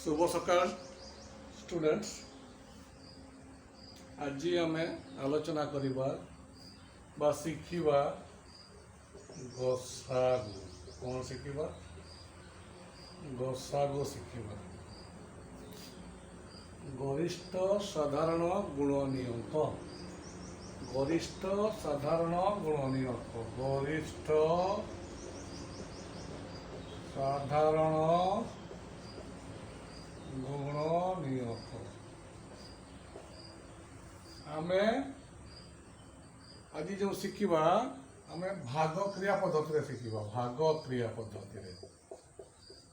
शुभ सकाल स्टूडेंट्स। आज आम आलोचना करवा शिखा गसागु। कौन शिखा? गसागु शिखा। गरिष्ठ साधारण गुणनीयक। गरिष्ठ साधारण गुणनीयक। गरिष्ठ साधारण गुणनीयक। आमे आज जो शिखा आम भाग क्रिया पद्धति शिखा। भाग क्रिया पद्धति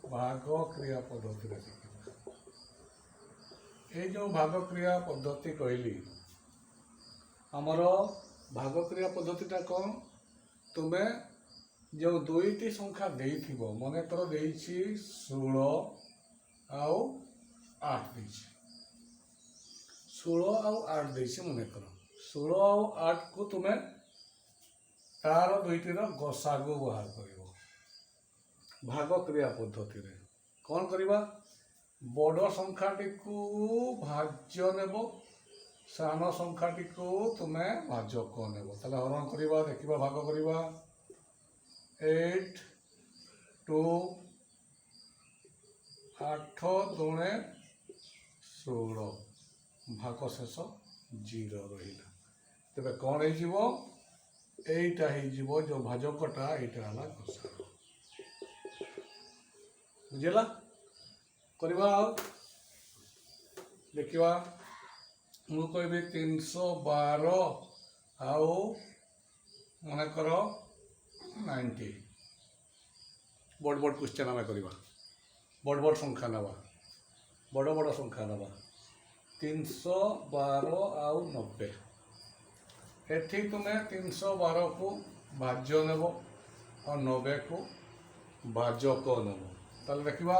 भाग क्रिया पद्धति शिखा। ये जो भाग क्रिया पद्धति कहली आमर भाग क्रिया पद्धतिटा कौन? तुम्हें जो दुईटी संख्या देइथिबो, मन कर देइछि 16 आउ 8 देइछि। 16 आउ 8 देइछि। मन कर 16 आउ 8 को तुम्हें तार दुईटीर गसागु बाहर करिवो। भाग क्रिया पद्धति रे कौन करिबा? बड़ संख्याटी को भाज्य नेब, सान संख्याटी को तुम्हें भाजक नेब। ताले हरण करिबा, देखिबा, भाग करिबा। 8 2 8 दुणे 16 भाग शेष 0 रहा। तेरे कौन हो? एटा हो जो भाजकटा एटा है गसागु। बुझेगा? करवा देखा मु कह 312 आउ मन कर 90। बड़ बड़ क्वेश्चन आम करवा। बड़ बड़ संख्या नवा, बड़ बड़ संख्या नवा। 312 आउ 90। एठी तुम्हें 312 को भाज्य नेब और 90 को भाजक नेब। ताले देखा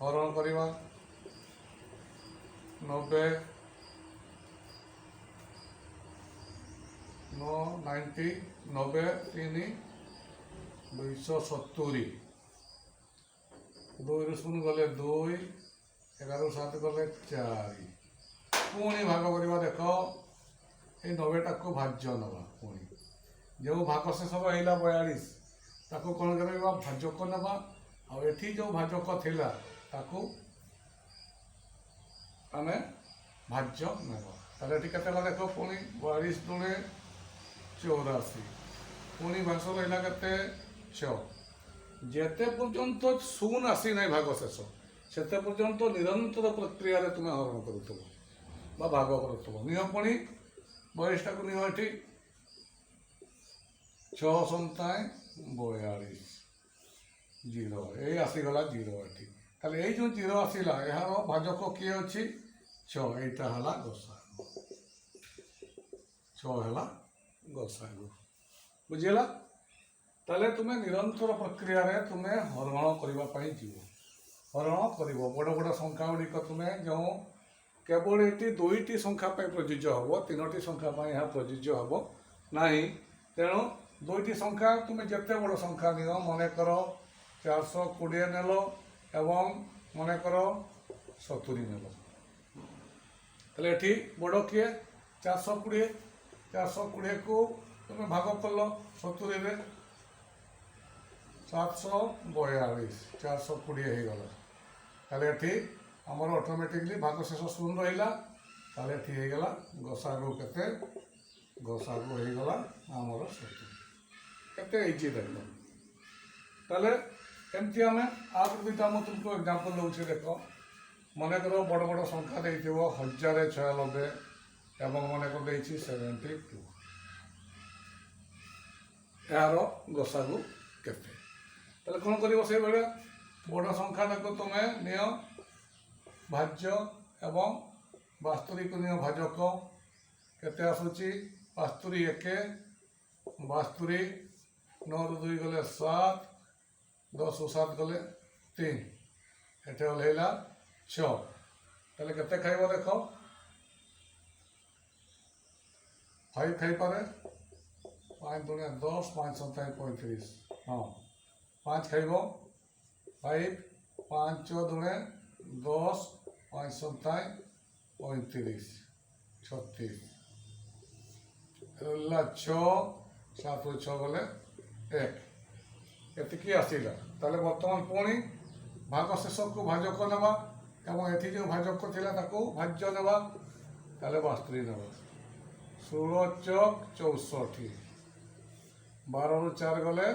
हरण करवा। 90 90 90 3 270। 2 रु 0 गले 2, 11 7 गले 4। पुणी भाग करवा। देख ये 90टा को भाज्य नवा। पुणी जो भाग शेष रहा 42 ताको कौन करवा? भाजक नवा। आठी जो भाजक थिला ताको आम भाज्य नेब। ताले केते देख पुणी 42 दुणे 84। पुणी भाग रहा के 6। जेते पर्यंत शून्य आसी ना भाग शेष सेते पर्यंत निरंतर प्रक्रिया रे तुम्हें हरण करुथबो भाग करुथबो। निह पुणी 22टा को निह एठी 6 × 42 0। ये आसीगला 0 एठी। ताले ये जो 0 आसीला यार भाजक किए अछि 6। एटा हला गसागु। 6 हला गसागु। बुझिला? ताले तुम्हें निरंतर प्रक्रिया रे तुम्हें हरण करबा पई जीवो। हरण करिवो बड़ बड़ संख्या गुड़िक तुम्हें जो केवल ये दुईटी संख्या प्रযোज्य हम, 3टी संख्या यहाँ प्रযোज्य हम ना। तेणु दुईटी संख्या तुम्हें जिते बड़ संख्या नियो, मन कर 420 नेल एवं मन कर 70 नेल। ताले एठी बड़ किए 420। 420 को तुम्हें भाग कल 70 रे 742। 420 हो गला। ताले एठी आमर ऑटोमेटिकली भाग शेष 0 रहा। ताले एठी हो गला गसागु केते? गसागु हो गला आमर 70। केते इजी देखो। ताले एमती आम आग दुईटा मैं तुमको एग्जांपल दूसरी। देख मन कर बड़ बड़ संख्या देते 1096 एवं मन कर 72। यार गसागु केते? ताले कौन कर से भाया बड़ संख्या देख तुम्हें निय भाज्य एवं वास्तविक निय भाजक। केते आसुची 72 1 72 9 रु 2 गले 7 10 रु 7 गले 3 एटे ओल्हेला 6। ताले केते खाइबो? देख 5 खाई पारे। 5 दुनिया 10 5 7 35। हाँ 5 खाइबो। 5 5 दुणे 10 5 7 35 36 ରହିଲା 6 7 6 ଗଲେ 1 ଏତିକି ଆସିଲା। ତାହେଲେ ବର୍ତ୍ତମାନ ପୁଣି ଭାଗ ଶେଷକୁ ଭାଜକ ନେବା ଏବଂ ଏଠି ଯେଉଁ ଭାଜକ ଥିଲା ତାକୁ ଭାଜ୍ୟ ନେବା। ତାହେଲେ 72 ନେବା। 16 ଚକ୍ 64 12 ରୁ 4 ଗଲେ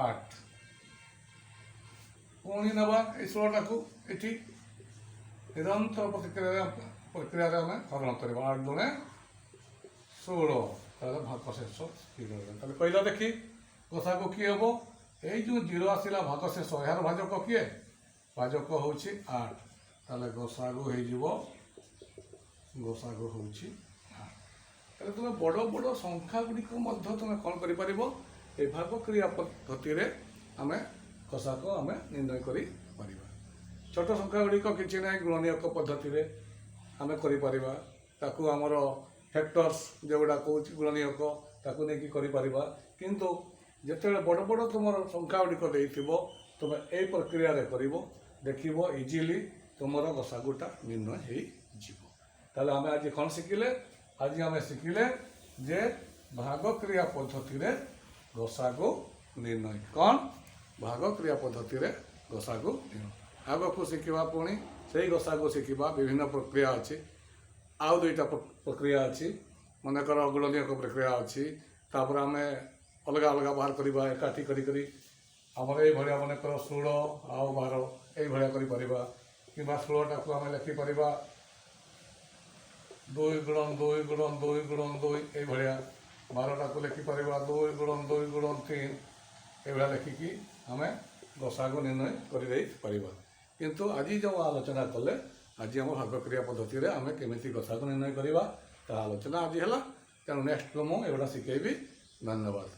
8 ପୁଣି ନେବା এই 16টাକୁ ଏଠି ନିରନ୍ତର ପ୍ରକ୍ରିୟାରେ ଆମେ ହରଣ କରିବା। 8 ଦୁଣେ 16 ତାହେଲେ ଭାଗ ଶେଷ ହେଇଗଲା। ତାହେଲେ କହିଲା ଦେଖି ଗସାଗୁ କିଏ ହେବ? এই ଯେଉଁ 0 ଆସିଲା ଭାଗ ଶେଷ ଏହାର ଭାଜକ କିଏ? ଭାଜକ ହେଉଛି 8। ତାହେଲେ ଗସାଗୁ ହେଇଯିବ ଗସାଗୁ ହେଉଛି 8। ତାହେଲେ ତୁମେ ବଡ଼ ବଡ଼ ସଂଖ୍ୟା ଗୁଡ଼ିକ ମଧ୍ୟ ତୁମେ କ'ଣ କରିପାରିବ? ଏ ଭାଗ କ୍ରିୟା ପଦ୍ଧତିରେ ଆମେ ଗସାଗୁ ଆମେ ନିର୍ଣ୍ଣୟ କରିପାରିବା। ଛୋଟ ସଂଖ୍ୟା ଗୁଡ଼ିକ କିଛି ନାହିଁ ଗୁଣନୀୟକ ପଦ୍ଧତିରେ ଆମେ କରିପାରିବା। ତାକୁ ଆମର ଫ୍ୟାକ୍ଟର୍ସ ଯେଉଁଗୁଡ଼ା କହୁଛି ଗୁଣନୀୟକ ତାକୁ ନେଇକି କରିପାରିବା। କିନ୍ତୁ ଯେତେବେଳେ ବଡ଼ ବଡ଼ ତୁମର ସଂଖ୍ୟା ଗୁଡ଼ିକ ଦେଇଥିବ ତୁମେ ଏଇ ପ୍ରକ୍ରିୟାରେ କରିବ, ଦେଖିବ ଇଜିଲି ତୁମର ଗସାଗୁଟା ନିର୍ଣ୍ଣୟ ହେଇଯିବ। ତାହେଲେ ଆମେ ଆଜି କ'ଣ ଶିଖିଲେ? ଆଜି ଆମେ ଶିଖିଲେ ଯେ ଭାଗ କ୍ରିୟା ପଦ୍ଧତିରେ ଗସାଗୁ ନିର୍ଣ୍ଣୟ। କ'ଣ? ଭାଗ କ୍ରିୟା ପଦ୍ଧତିରେ ଗସାଗୁ ନିର୍ଣ୍ଣୟ। ଆଗକୁ ଶିଖିବା ପୁଣି ସେଇ ଗସାଗୁ ଶିଖିବା। ବିଭିନ୍ନ ପ୍ରକ୍ରିୟା ଅଛି। ଆଉ 2ଟା ପ୍ରକ୍ରିୟା ଅଛି। ମନେକର ଗୁଣନୀୟକ ପ୍ରକ୍ରିୟା ଅଛି। ତାପରେ ଆମେ ଅଲଗା ଅଲଗା ବାହାର କରିବା ଏକାଠି କରି ଆମର ଏଇଭଳିଆ ମନେକର 16 ଆଉ 12 ଏଇଭଳିଆ କରିପାରିବା। କିମ୍ବା 16ଟାକୁ ଆମେ ଲେଖିପାରିବା 2 ଗୁଣନ 2 ଗୁଣନ 2 ଗୁଣନ 2 ଏଇଭଳିଆ। 12ଟାକୁ ଲେଖିପାରିବା 2 ଗୁଣନ 2 ଗୁଣନ 3 ଏଇଭଳିଆ ଲେଖିକି ଆମେ ଗସାଗୁ ନିର୍ଣ୍ଣୟ କରିଦେଇପାରିବା। କିନ୍ତୁ ଆଜି ଯେଉଁ ଆଲୋଚନା କଲେ ଆଜି ଆମ ଭାଗ କ୍ରିୟା ପଦ୍ଧତିରେ ଆମେ କେମିତି ଗସାଗୁ ନିର୍ଣ୍ଣୟ କରିବା ତାହା ଆଲୋଚନା ଆଜି ହେଲା। ତେଣୁ ନେକ୍ସଟ ମୁଁ ଏଗୁଡ଼ା ଶିଖେଇବି। ଧନ୍ୟବାଦ।